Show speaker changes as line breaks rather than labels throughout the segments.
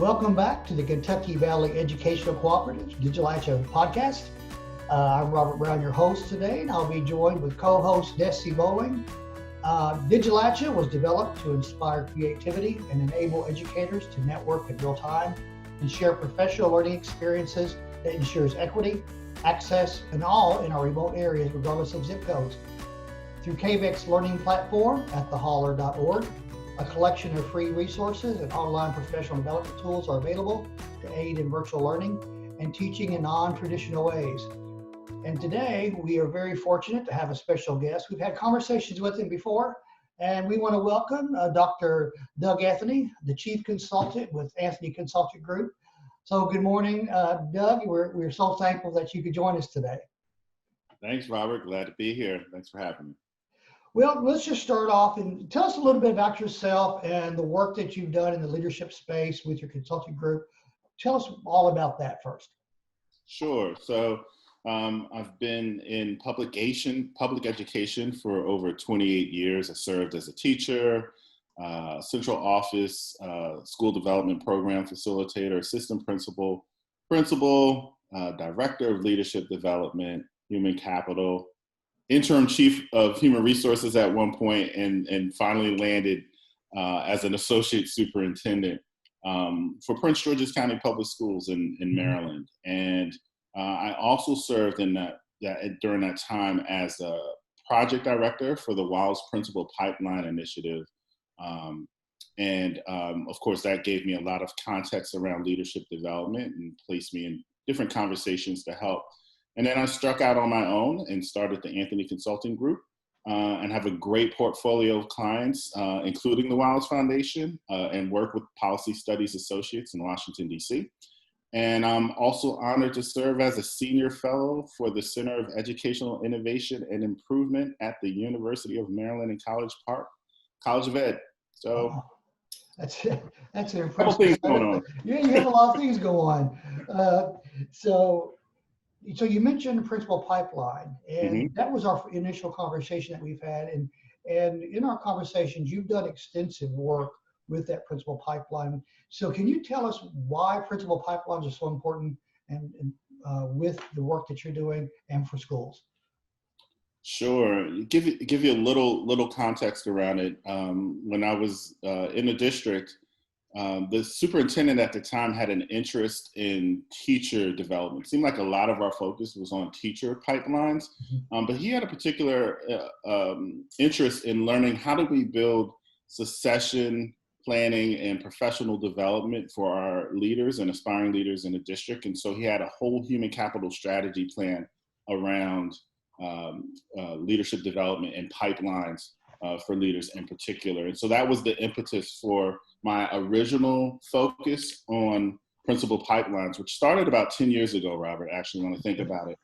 Welcome back to the Kentucky Valley Educational Cooperative Digital podcast. I'm Robert Brown, your host today, and I'll be joined with co-host Desi Bowling. Digitalatia was developed to inspire creativity and enable educators to network in real time and share professional learning experiences that ensures equity, access, and all in our remote areas regardless of zip codes. Through KVEC's learning platform at theholler.org, a collection of free resources and online professional development tools are available to aid in virtual learning and teaching in non-traditional ways. And today we are very fortunate to have a special guest. We've had conversations with him before, and we want to welcome Dr. Doug Anthony, the Chief Consultant with Anthony Consulting Group. So good morning, Doug. We're so thankful that you could join us today.
Thanks, Robert. Glad to be here. Thanks for having me.
Well, let's just start off and tell us a little bit about yourself and the work that you've done in the leadership space with your consulting group. Tell us all about that first.
Sure. So I've been in public education for over 28 years. I served as a teacher, central office, school development program facilitator, assistant principal, director of leadership development, human capital, interim chief of human resources at one point, and finally landed as an associate superintendent for Prince George's County Public Schools in Maryland. And I also served during that time as a project director for the WILD's Principal Pipeline Initiative. Of course, that gave me a lot of context around leadership development and placed me in different conversations to help. And then I struck out on my own and started the Anthony Consulting Group and have a great portfolio of clients, including the WILD's Foundation, and work with Policy Studies Associates in Washington, D.C. And I'm also honored to serve as a senior fellow for the Center of Educational Innovation and Improvement at the University of Maryland in College Park, College of Ed. So
that's an impressive
couple things going on.
Yeah, you have a lot of things go on. So you mentioned Principal Pipeline, and that was our initial conversation that we've had. And in our conversations, you've done extensive work with that Principal Pipeline. So can you tell us why Principal Pipelines are so important and with the work that you're doing and for schools?
Sure. Give you a little context around it. When I was in the district, the superintendent at the time had an interest in teacher development. It seemed like a lot of our focus was on teacher pipelines, but he had a particular interest in learning how do we build succession planning and professional development for our leaders and aspiring leaders in the district. And so he had a whole human capital strategy plan around leadership development and pipelines for leaders in particular. And so that was the impetus for my original focus on Principal Pipelines, which started about 10 years ago, Robert, actually, when I think about it.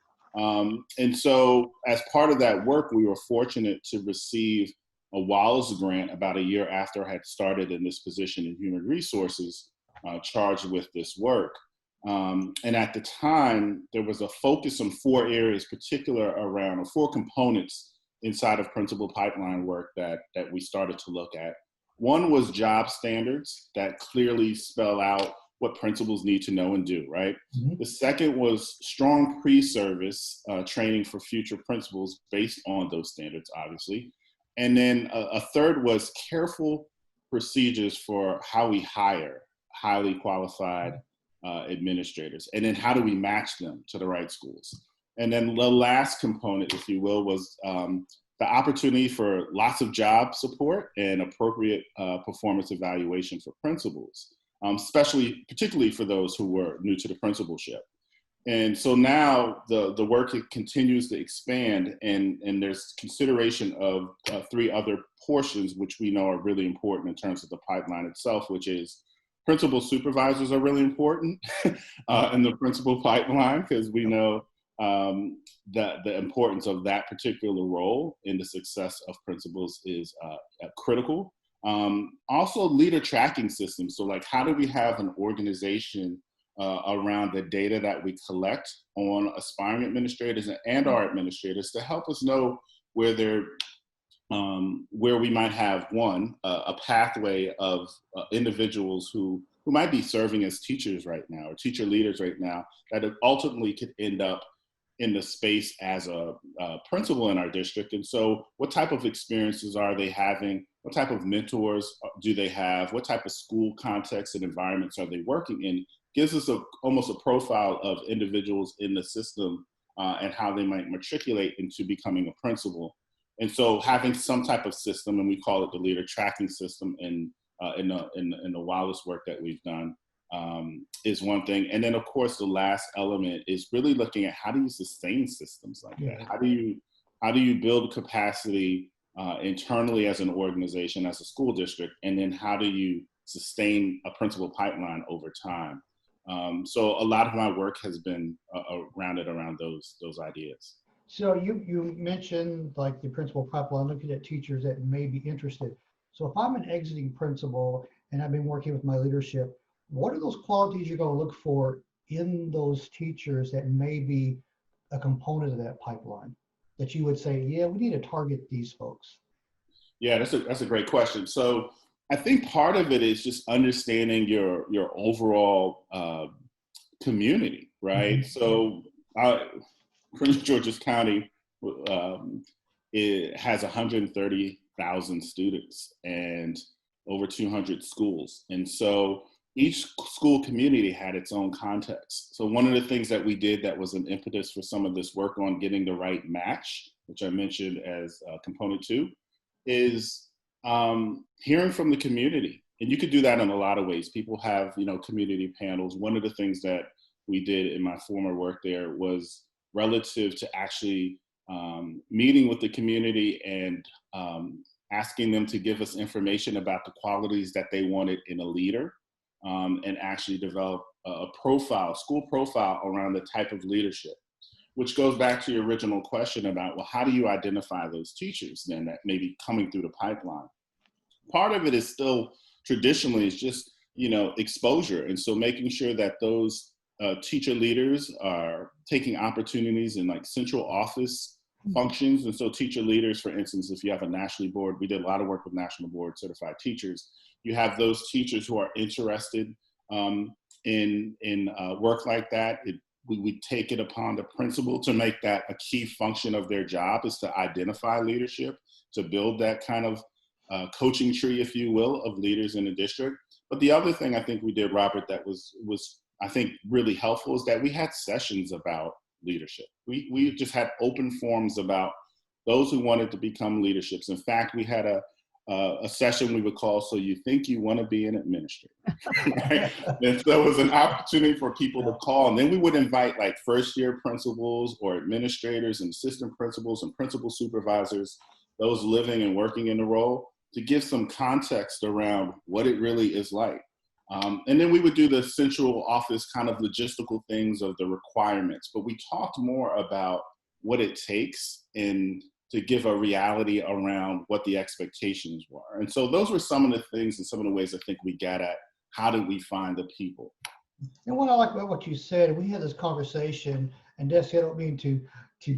And so as part of that work, we were fortunate to receive a WILD's grant about a year after I had started in this position in human resources, charged with this work. And at the time, there was a focus on four areas, four components inside of Principal Pipeline work that we started to look at. One was job standards that clearly spell out what principals need to know and do, right? The second was strong pre-service training for future principals based on those standards, obviously. And then a third was careful procedures for how we hire highly qualified administrators. And then how do we match them to the right schools? And then the last component, if you will, was the opportunity for lots of job support and appropriate performance evaluation for principals, particularly for those who were new to the principalship. And so now the work continues to expand, and there's consideration of three other portions which we know are really important in terms of the pipeline itself, which is principal supervisors are really important in the principal pipeline, because we know that the importance of that particular role in the success of principals is critical. Also leader tracking systems. So like, how do we have an organization around the data that we collect on aspiring administrators and our administrators to help us know where we might have a pathway of individuals who who might be serving as teachers right now or teacher leaders right now that ultimately could end up in the space as a principal in our district. And so what type of experiences are they having? What type of mentors do they have? What type of school context and environments are they working in? Gives us almost a profile of individuals in the system and how they might matriculate into becoming a principal. And so having some type of system, and we call it the leader tracking system in the wildest work that we've done, is one thing. And then of course, the last element is really looking at how do you sustain systems like that? How do you build capacity internally as an organization, as a school district? And then how do you sustain a principal pipeline over time? So a lot of my work has been rounded around those ideas.
So you mentioned like the principal pipeline, looking at teachers that may be interested. So if I'm an exiting principal and I've been working with my leadership, what are those qualities you're going to look for in those teachers that may be a component of that pipeline that you would say, yeah, we need to target these folks?
Yeah, that's a great question. So I think part of it is just understanding your overall community, right? So Prince George's County it has 130,000 students and over 200 schools. And so each school community had its own context. So one of the things that we did that was an impetus for some of this work on getting the right match, which I mentioned as component 2, is hearing from the community. And you could do that in a lot of ways. People have, community panels. One of the things that we did in my former work there was relative to actually meeting with the community and asking them to give us information about the qualities that they wanted in a leader, and actually develop a profile, school profile around the type of leadership, which goes back to your original question about, well, how do you identify those teachers then that may be coming through the pipeline? Part of it is still traditionally is just, exposure. And so making sure that those teacher leaders are taking opportunities in like central office functions. And so teacher leaders, for instance, if you have a nationally board, we did a lot of work with national board certified teachers. You have those teachers who are interested in work like that. We take it upon the principal to make that a key function of their job, is to identify leadership, to build that kind of coaching tree, if you will, of leaders in the district. But the other thing I think we did, Robert, that was I think really helpful is that we had sessions about leadership. We just had open forums about those who wanted to become leaderships. In fact, we had a session we would call "So You Think You Want to Be an Administrator?" Right? And so it was an opportunity for people to call, and then we would invite like first-year principals or administrators and assistant principals and principal supervisors, those living and working in the role, to give some context around what it really is like. And then we would do the central office kind of logistical things of the requirements, but we talked more about what it takes and to give a reality around what the expectations were. And so those were some of the things and some of the ways I think we get at how did we find the people.
And what I like about what you said, we had this conversation, and Desi, I don't mean to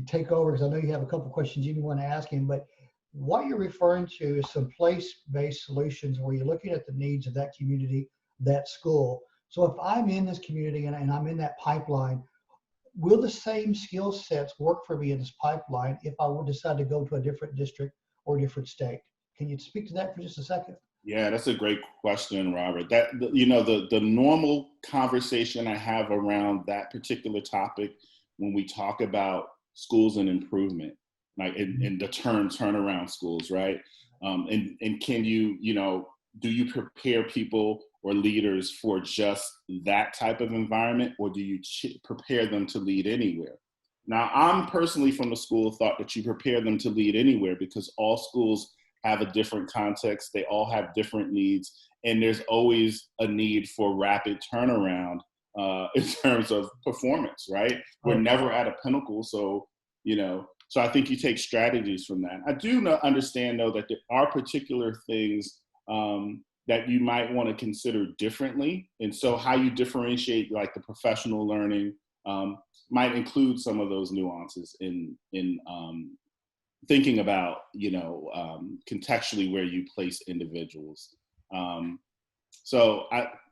take over because I know you have a couple of questions you want to ask him, but what you're referring to is some place-based solutions where you're looking at the needs of that community, that school. So if I'm in this community and I'm in that pipeline, will the same skill sets work for me in this pipeline if I would decide to go to a different district or different state? Can you speak to that for just a second?
Yeah, that's a great question, Robert. That, the normal conversation I have around that particular topic when we talk about schools and improvement, like in the term turnaround schools, right? And can you, do you prepare people or leaders for just that type of environment, or do you prepare them to lead anywhere? Now, I'm personally from the school of thought that you prepare them to lead anywhere, because all schools have a different context. They all have different needs, and there's always a need for rapid turnaround in terms of performance, right? We're never at a pinnacle, so I think you take strategies from that. I do understand, though, that there are particular things that you might want to consider differently. And so how you differentiate like the professional learning might include some of those nuances in thinking about, contextually where you place individuals. So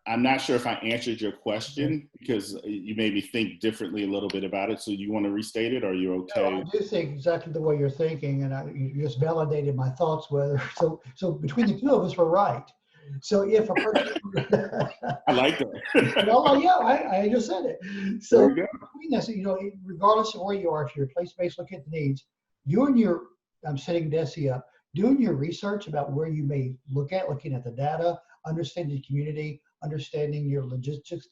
I'm not sure if I answered your question because you made me think differently a little bit about it. So you want to restate it, or are you
No,
okay?
I do think exactly the way you're thinking, and you just validated my thoughts. Whether so between the two of us, we're right. So if a person,
I like that.
well, yeah, I just said it.
There
So
you go.
between this, regardless of where you are, if you're place-based, look at the needs. Doing your, I'm setting Desi up, doing your research about where you may looking at the data, understanding the community, understanding your logistics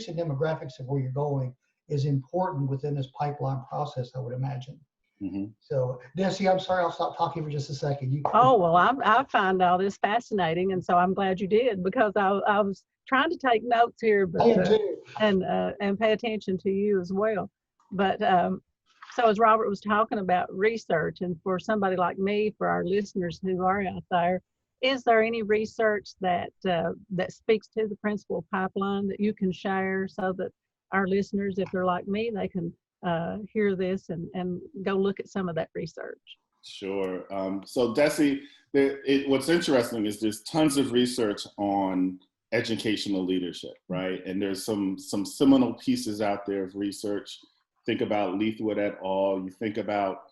and demographics of where you're going is important within this pipeline process, I would imagine.
Mm-hmm.
So, Desi, I'm sorry, I'll stop talking for just a second.
Oh, well, I find all this fascinating, and so I'm glad you did, because I was trying to take notes here, but
I am too.
and pay attention to you as well. But so as Robert was talking about research, and for somebody like me, for our listeners who are out there, is there any research that that speaks to the principal pipeline that you can share, so that our listeners, if they're like me, they can hear this and go look at some of that research?
Sure. So Desi, what's interesting is there's tons of research on educational leadership, right? And there's some seminal pieces out there of research. Think about Leithwood et al. You think about,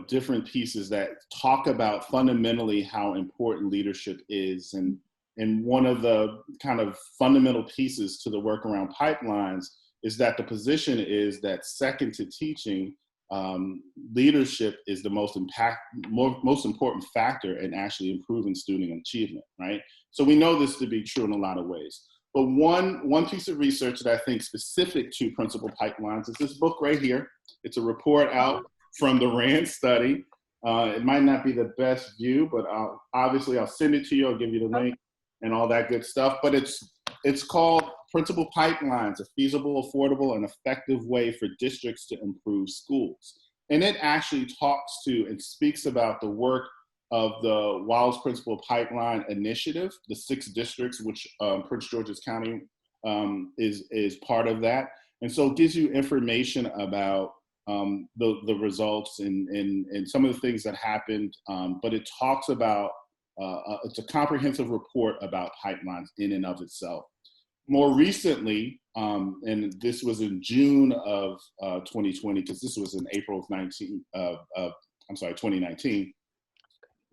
different pieces that talk about fundamentally how important leadership is. And one of the kind of fundamental pieces to the work around pipelines is that the position is that second to teaching, leadership is the most important factor in actually improving student achievement, right? So we know this to be true in a lot of ways. But one piece of research that I think specific to principal pipelines is this book right here. It's a report out from the RAND study. It might not be the best view, but I'll send it to you. I'll give you the link and all that good stuff. But it's called Principal Pipelines, a feasible, affordable, and effective way for districts to improve schools. And it actually talks to and speaks about the work of the Wallace Principal Pipeline Initiative, the 6 districts, which Prince George's County is part of that. And so it gives you information about the results and some of the things that happened, but it talks about, it's a comprehensive report about pipelines in and of itself. More recently, and this was in June of 2020, because this was in April of 2019.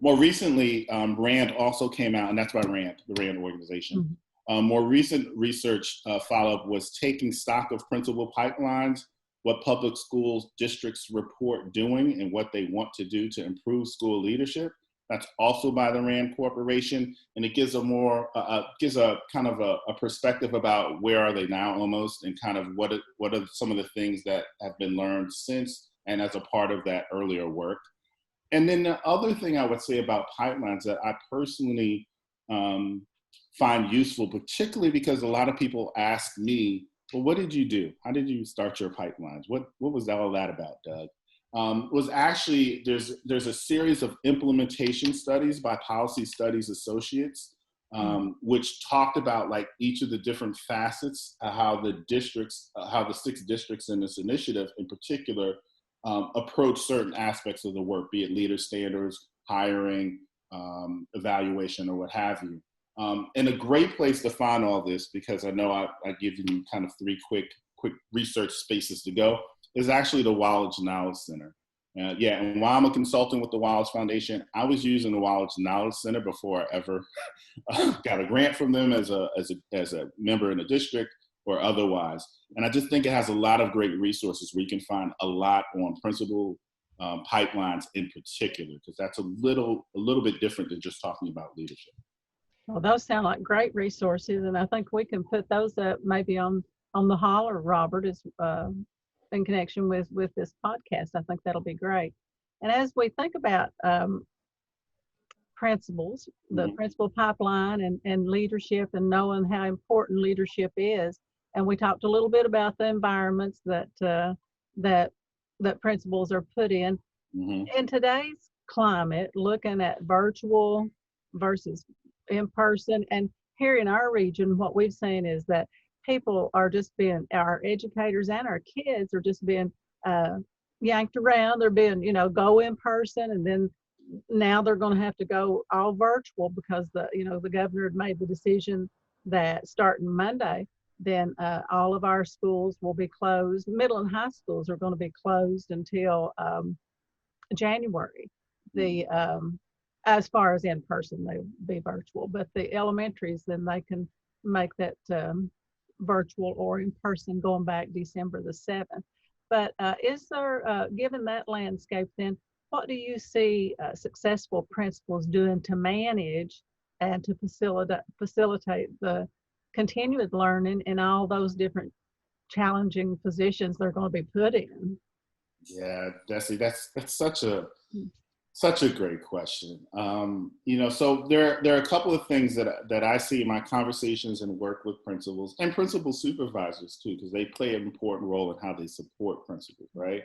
More recently, RAND also came out, and that's by RAND, the RAND organization. Mm-hmm. More recent research follow-up was taking stock of principal pipelines, what public schools districts report doing, and what they want to do to improve school leadership. That's also by the RAND Corporation, and it gives a kind of a perspective about where are they now almost, and kind of what are some of the things that have been learned since and as a part of that earlier work. And then the other thing I would say about pipelines that I personally find useful, particularly because a lot of people ask me, well, what did you do? How did you start your pipelines? What was all that about, Doug? Was actually, there's a series of implementation studies by Policy Studies Associates, which talked about like each of the different facets, how the 6 districts in this initiative in particular approach certain aspects of the work, be it leader standards, hiring, evaluation, or what have you. And a great place to find all this, because I know I give you kind of 3 quick research spaces to go, is actually the Wallace Knowledge Center. And while I'm a consultant with the Wallace Foundation, I was using the Wallace Knowledge Center before I ever got a grant from them as a member in a district or otherwise. And I just think it has a lot of great resources where you can find a lot on principal pipelines in particular, because that's a little bit different than just talking about leadership.
Well, those sound like great resources, and I think we can put those up maybe on the holler, Robert, is in connection with this podcast. I think that'll be great. And as we think about principles, the principal pipeline and leadership, and knowing how important leadership is, and we talked a little bit about the environments that principals are put in. In today's climate, looking at virtual versus in person, and here in our region, what we've seen is that people are just being, our educators and our kids are just being yanked around. They're being, go in person, and then now they're going to have to go all virtual because the governor had made the decision that starting Monday, then all of our schools will be closed. Middle and high schools are going to be closed until January. The as far as in person, they'll be virtual, but the elementaries, then they can make that virtual or in person going back December the 7th. But is there, given that landscape, then what do you see successful principals doing to manage and to facilitate the continued learning in all those different challenging positions they're going to be put in?
Yeah, Desi, that's such a great question. So there are a couple of things that I see in my conversations and work with principals and principal supervisors too, because they play an important role in how they support principals, right?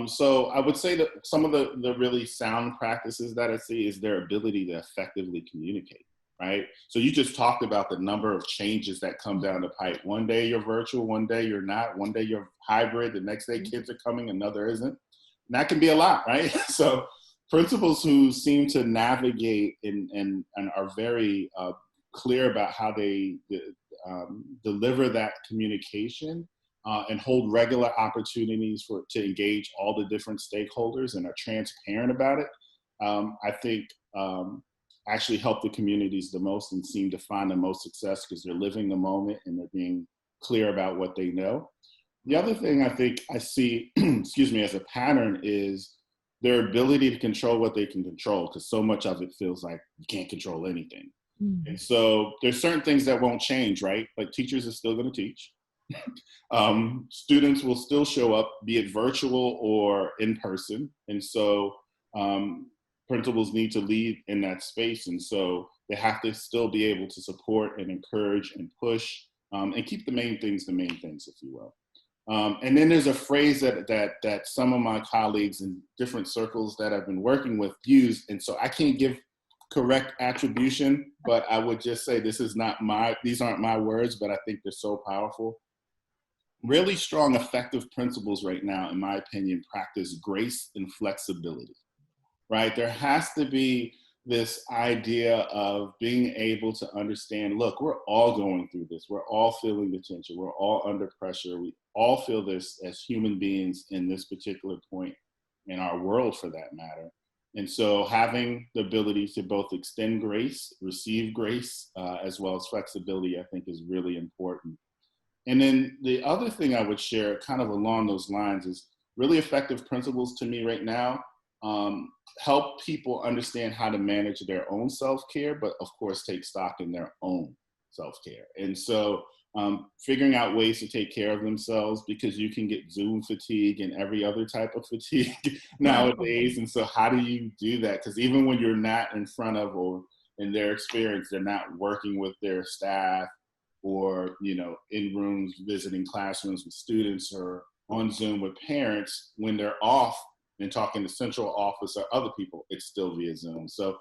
So I would say that some of the really sound practices that I see is their ability to effectively communicate, right? So you just talked about the number of changes that come down the pipe. One day you're virtual, one day you're not, one day you're hybrid, the next day kids are coming, another isn't. And that can be a lot, right? So principals who seem to navigate and are very clear about how they deliver that communication and hold regular opportunities to engage all the different stakeholders and are transparent about it, I think actually help the communities the most and seem to find the most success because they're living the moment and they're being clear about what they know. The other thing I think I see, excuse me, as a pattern is their ability to control what they can control, because so much of it feels like you can't control anything. Mm-hmm. And so there's certain things that won't change, right? Like teachers are still going to teach. Students will still show up, be it virtual or in person. And so principals need to lead in that space. And so they have to still be able to support and encourage and push and keep the main things, if you will. And then there's a phrase that some of my colleagues in different circles that I've been working with use. And so I can't give correct attribution, but I would just say these aren't my words, but I think they're so powerful. Really strong, effective principals right now, in my opinion, practice grace and flexibility, right? There has to be this idea of being able to understand, look, we're all going through this. We're all feeling the tension. We're all under pressure. We all feel this as human beings in this particular point in our world, for that matter. And so having the ability to both extend grace, receive grace, as well as flexibility, I think is really important. And then the other thing I would share kind of along those lines is really effective principles to me right now help people understand how to manage their own self-care, but of course take stock in their own self-care. And so figuring out ways to take care of themselves, because you can get Zoom fatigue and every other type of fatigue nowadays. And so how do you do that? Because even when you're not in front of, or in their experience, they're not working with their staff or, in rooms, visiting classrooms with students or on Zoom with parents, when they're off and talking to central office or other people, it's still via Zoom. So,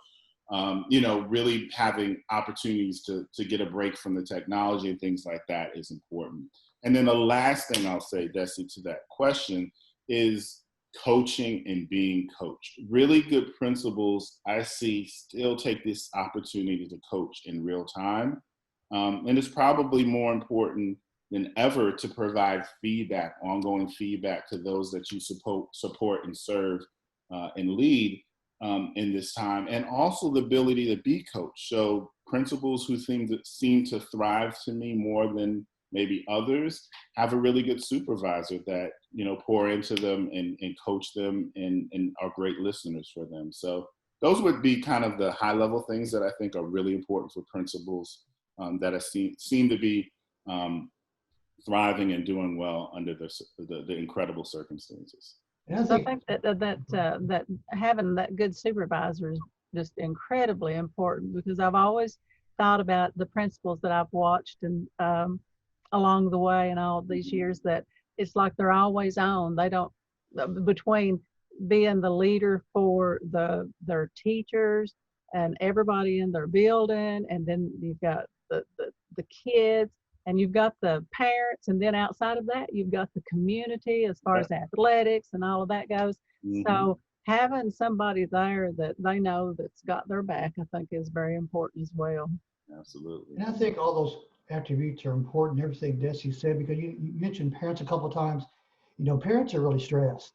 really having opportunities to get a break from the technology and things like that is important. And then the last thing I'll say, Desi, to that question is coaching and being coached. Really good principals I see still take this opportunity to coach in real time. And it's probably more important than ever to provide feedback, ongoing feedback to those that you support and serve and lead in this time, and also the ability to be coached. So principals who seem to thrive to me more than maybe others have a really good supervisor that pour into them and coach them and are great listeners for them. So those would be kind of the high level things that I think are really important for principals that seem to be thriving and doing well under the incredible circumstances.
So I think that having that good supervisor is just incredibly important, because I've always thought about the principals that I've watched and along the way in all these years, that it's like they're always on. They don't, between being the leader for their teachers and everybody in their building, and then you've got the kids, and you've got the parents, and then outside of that, you've got the community as far as athletics and all of that goes. Mm-hmm. So having somebody there that they know that's got their back, I think is very important as well.
Absolutely.
And I think all those attributes are important, everything Desi said, because you mentioned parents a couple of times. Parents are really stressed.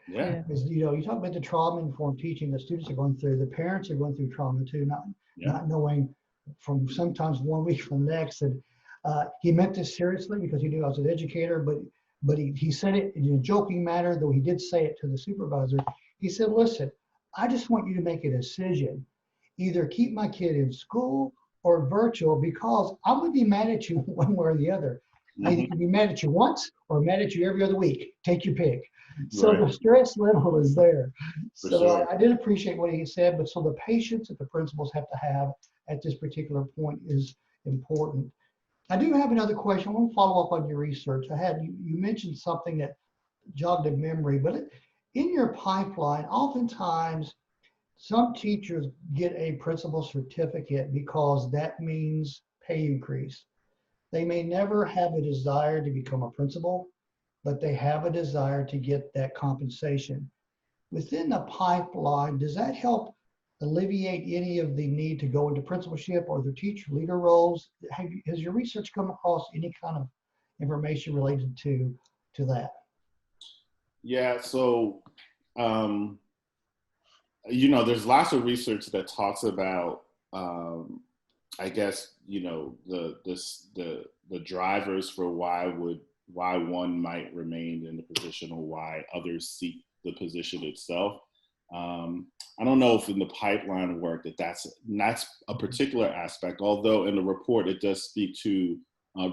Yeah.
Because, you talk about the trauma-informed teaching that students are going through, the parents are going through trauma too, not knowing from sometimes one week from the next that he meant this seriously because he knew I was an educator, but he said it in a joking manner, though he did say it to the supervisor. He said, listen, I just want you to make a decision. Either keep my kid in school or virtual, because I'm going to be mad at you one way or the other. I either can be mad at you once or mad at you every other week. Take your pick. So
Right.
the stress level is there.
For
So
sure.
I did appreciate what he said, but so the patience that the principals have to have at this particular point is important. I do have another question. I want to follow up on your research. You mentioned something that jogged a memory, but in your pipeline, oftentimes some teachers get a principal certificate because that means pay increase. They may never have a desire to become a principal, but they have a desire to get that compensation. Within the pipeline, does that help alleviate any of the need to go into principalship or the teacher leader roles? Has your research come across any kind of information related to that?
Yeah. So, there's lots of research that talks about, I guess, the drivers for why one might remain in the position or why others seek the position itself. I don't know if in the pipeline work that's a particular aspect, although in the report it does speak to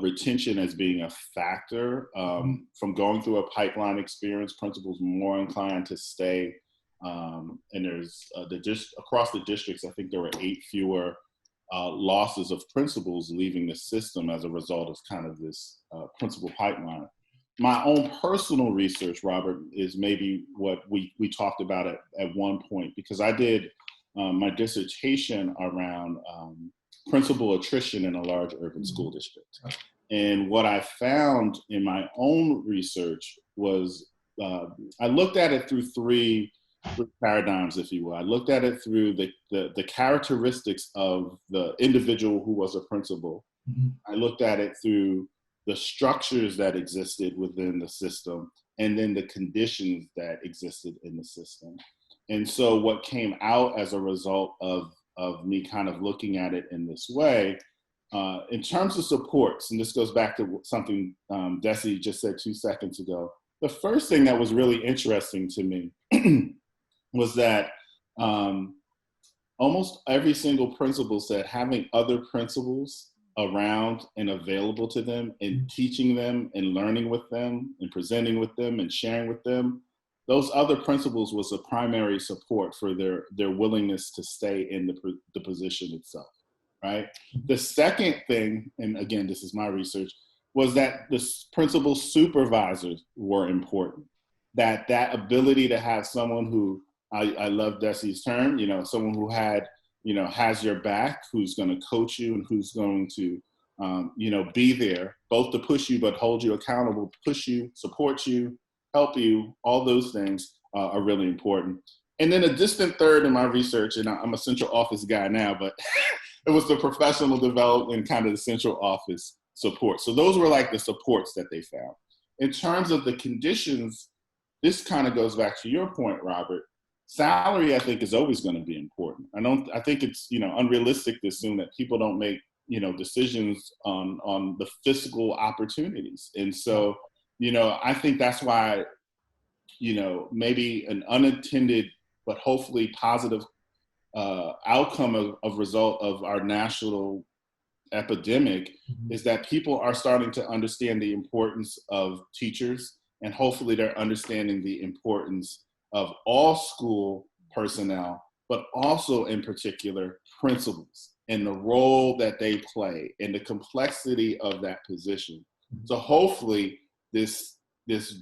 retention as being a factor. From going through a pipeline experience, principals more inclined to stay. And there's across the districts, I think there were 8 fewer losses of principals leaving the system as a result of kind of this principal pipeline. My own personal research, Robert, is maybe what we talked about at one point, because I did my dissertation around principal attrition in a large urban school district. And what I found in my own research was I looked at it through three paradigms, if you will. I looked at it through the characteristics of the individual who was a principal. I looked at it through the structures that existed within the system, and then the conditions that existed in the system. And so what came out as a result of me kind of looking at it in this way, in terms of supports, and this goes back to something Desi just said 2 seconds ago, the first thing that was really interesting to me was that almost every single principal said having other principals around and available to them and teaching them and learning with them and presenting with them and sharing with them, those other principals was a primary support for their willingness to stay in the position itself, right? The second thing, and again, this is my research, was that the principal supervisors were important. That ability to have someone who, I love Desi's term, someone who has your back, who's going to coach you and who's going to, be there, both to push you, but hold you accountable, push you, support you, help you, all those things are really important. And then a distant third in my research, and I'm a central office guy now, but it was the professional development, kind of the central office support. So those were like the supports that they found. In terms of the conditions, this kind of goes back to your point, Robert. Salary, I think, is always going to be important. I think it's, unrealistic to assume that people don't make, decisions on the fiscal opportunities. And so, I think that's why, maybe an unintended, but hopefully positive outcome of result of our national epidemic is that people are starting to understand the importance of teachers, and hopefully they're understanding the importance of all school personnel, but also in particular principals and the role that they play and the complexity of that position. So hopefully this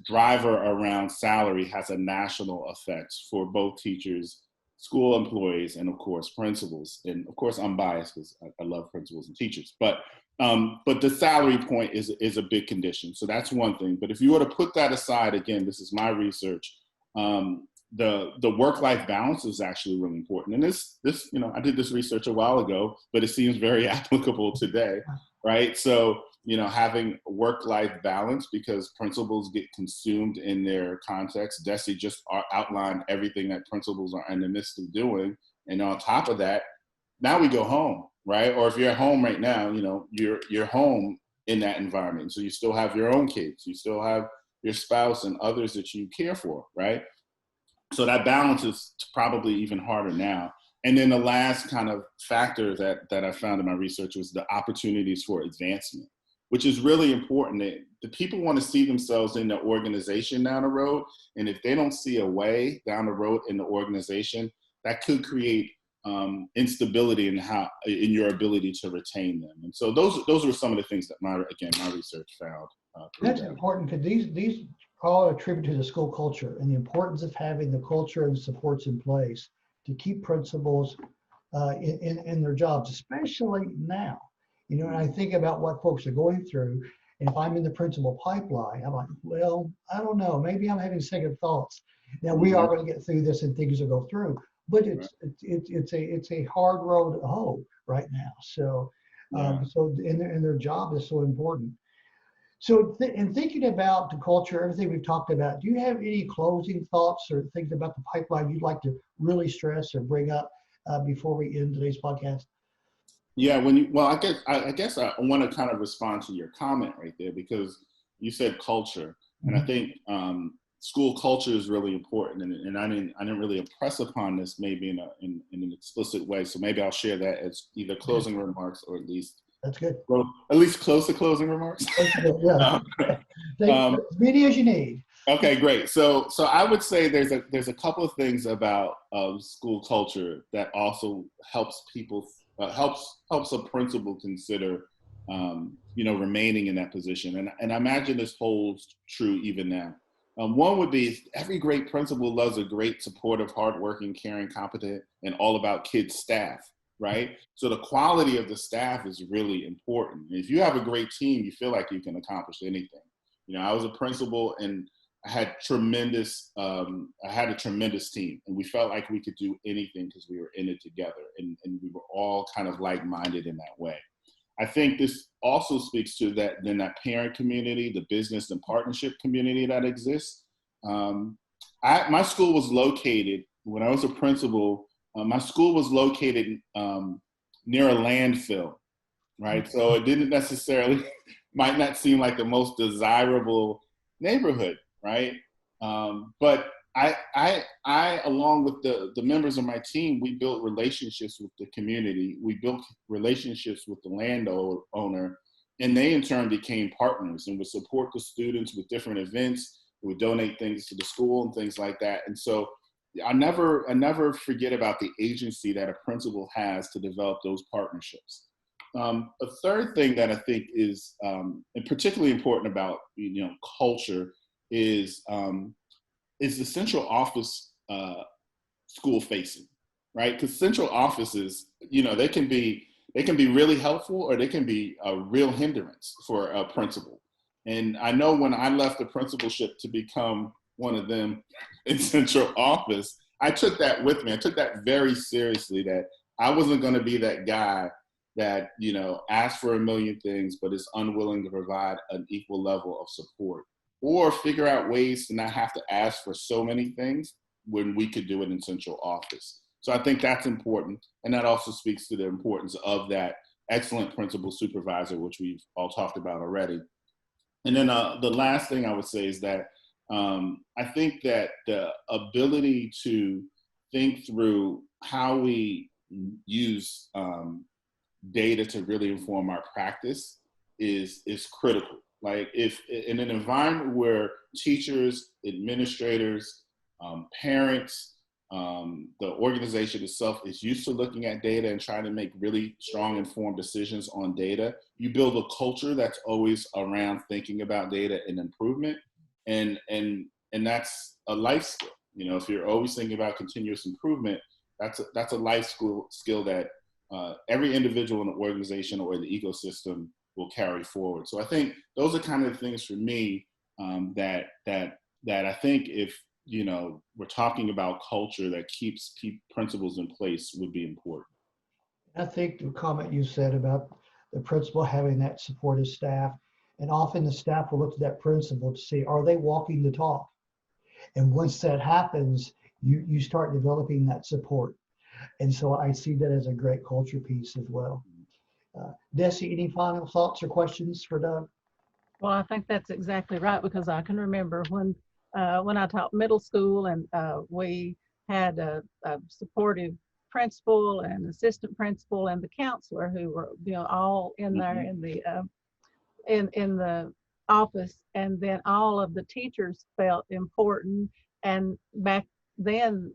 driver around salary has a national effect for both teachers, school employees, and of course principals. And of course I'm biased because I love principals and teachers, but the salary point is a big condition. So that's one thing. But if you were to put that aside, again, this is my research. the work-life balance is actually really important. And this, I did this research a while ago, but it seems very applicable today, right? So, having work-life balance, because principals get consumed in their context. Desi just outlined everything that principals are in the midst of doing. And on top of that, now we go home, right? Or if you're at home right now, you're home in that environment. So you still have your own kids, you still have your spouse and others that you care for, right? So that balance is probably even harder now. And then the last kind of factor that I found in my research was the opportunities for advancement, which is really important. That the people want to see themselves in the organization down the road. And if they don't see a way down the road in the organization, that could create instability in your ability to retain them. And so those were some of the things that my research found.
That's important, because these all attribute to the school culture and the importance of having the culture and supports in place to keep principals in their jobs, especially now. And I think about what folks are going through, and if I'm in the principal pipeline, I'm like, well, I don't know, maybe I'm having second thoughts. Now we are going to get through this and things will go through, but it's a hard road to hoe right now. So and their job is so important. So in thinking about the culture, everything we've talked about, do you have any closing thoughts or things about the pipeline you'd like to really stress or bring up before we end today's podcast?
Yeah, I guess I want to kind of respond to your comment right there, because you said culture, and I think school culture is really important, and I didn't really impress upon this maybe in an explicit way. So maybe I'll share that as either closing remarks, or at least
that's good.
Well, at least close to closing remarks.
Yeah. As many as you need.
Okay, great. So I would say there's a couple of things about school culture that also helps people helps a principal consider remaining in that position. And I imagine this holds true even now. One would be, every great principal loves a great, supportive, hardworking, caring, competent, and all about kids staff. Right? So the quality of the staff is really important. If you have a great team, you feel like you can accomplish anything. I was a principal, and I had a tremendous team, and we felt like we could do anything because we were in it together, and we were all kind of like-minded in that way. I think this also speaks to that parent community, the business and partnership community that exists. My school was located, when I was a principal, my school was located near a landfill, right? So it didn't necessarily, might not seem like the most desirable neighborhood, right? But I, along with the members of my team, we built relationships with the community. We built relationships with the landowner, and they in turn became partners and would support the students with different events. We would donate things to the school and things like that. And so I never forget about the agency that a principal has to develop those partnerships. A third thing that I think is and particularly important about culture is the central office school facing, right? Because central offices, they can be really helpful, or they can be a real hindrance for a principal. And I know when I left the principalship to become one of them in central office, I took that with me. I took that very seriously, that I wasn't going to be that guy that, asks for a million things, but is unwilling to provide an equal level of support, or figure out ways to not have to ask for so many things when we could do it in central office. So I think that's important. And that also speaks to the importance of that excellent principal supervisor, which we've all talked about already. And then the last thing I would say is that I think that the ability to think through how we use data to really inform our practice is critical. Like, if in an environment where teachers, administrators, parents, the organization itself is used to looking at data and trying to make really strong, informed decisions on data, you build a culture that's always around thinking about data and improvement. And that's a life skill. If you're always thinking about continuous improvement, that's a life skill that every individual in the organization or the ecosystem will carry forward. So I think those are kind of the things for me that I think if we're talking about culture that keeps principals in place would be important.
I think the comment you said about the principal having that supportive staff, and often the staff will look to that principal to see, are they walking the talk? And once that happens, you start developing that support. And so I see that as a great culture piece as well. Desi, any final thoughts or questions for Doug?
Well, I think that's exactly right, because I can remember when I taught middle school, and we had a supportive principal and assistant principal and the counselor who were all in there in the in the office, and then all of the teachers felt important. And back then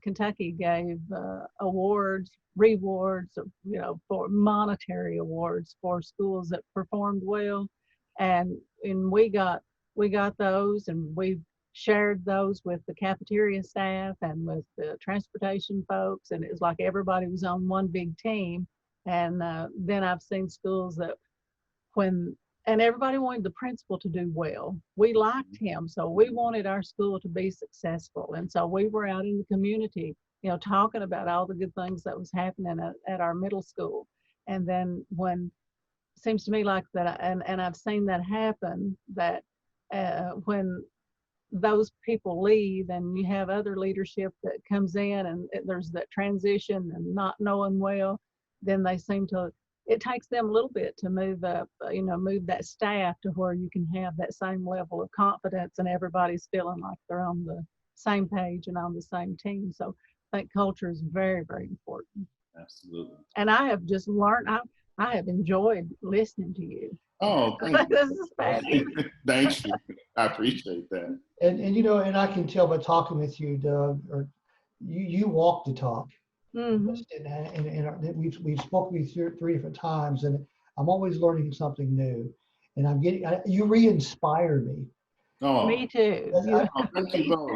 Kentucky gave rewards, for monetary awards for schools that performed well, and we got those, and we shared those with the cafeteria staff and with the transportation folks, and it was like everybody was on one big team. And then I've seen schools that and everybody wanted the principal to do well. We liked him, so we wanted our school to be successful. And so we were out in the community, talking about all the good things that was happening at our middle school. And then when it seems to me like that, and I've seen that happen, that when those people leave and you have other leadership that comes in, and there's that transition and not knowing well, then it takes them a little bit to move up, move that staff to where you can have that same level of confidence and everybody's feeling like they're on the same page and on the same team. So I think culture is very, very important.
Absolutely.
And I have just learned, I have enjoyed listening to you.
Oh, thank you.
This is fabulous.
Thank you. I appreciate that.
And I can tell by talking with you, Doug, or you walk the talk.
Mm-hmm.
And we've spoken with you 3 different times, and I'm always learning something new. And you re-inspire me.
Oh, me too.
Thank you both.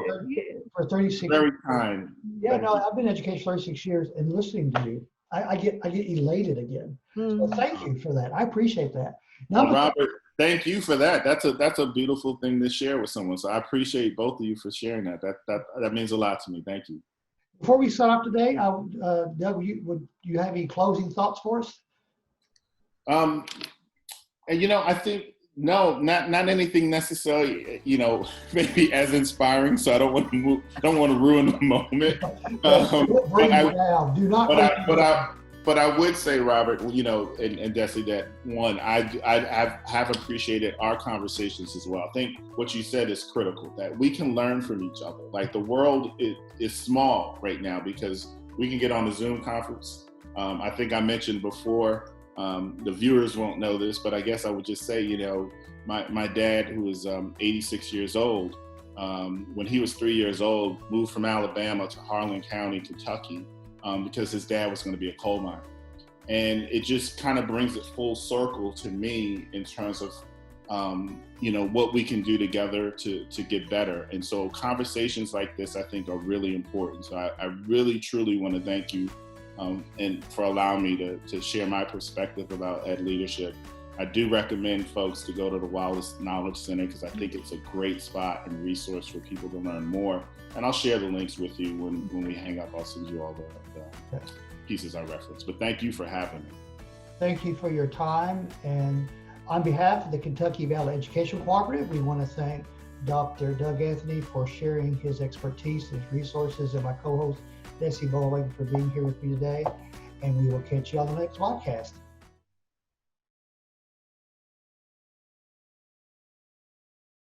For 36
Very
years.
kind.
Yeah, no, I've been in education 36 years, and listening to you, I get elated again. So thank you for that. I appreciate that. Now,
Robert, thank you for that. That's a beautiful thing to share with someone. So I appreciate both of you for sharing that. That means a lot to me. Thank you.
Before we sign up today, Doug, would you have any closing thoughts for us?
And I think no, not anything necessarily. Maybe as inspiring. So I don't want to ruin the moment. But I would say, Robert, and Desi, that one, I have appreciated our conversations as well. I think what you said is critical, that we can learn from each other. Like, the world is small right now because we can get on a Zoom conference. I think I mentioned before, the viewers won't know this, but I guess I would just say, my dad, who is 86 years old, when he was 3 years old, moved from Alabama to Harlan County, Kentucky, because his dad was going to be a coal miner. And it just kind of brings it full circle to me in terms of, what we can do together to get better. And so conversations like this, I think, are really important. So I really, truly want to thank you and for allowing me to share my perspective about ed leadership. I do recommend folks to go to the Wallace Knowledge Center because I think it's a great spot and resource for people to learn more. And I'll share the links with you when we hang up. I'll send you all the pieces I referenced. But thank you for having me.
Thank you for your time. And on behalf of the Kentucky Valley Education Cooperative, we want to thank Dr. Doug Anthony for sharing his expertise, his resources, and my co-host, Desi Bowling, for being here with me today. And we will catch you on the next podcast.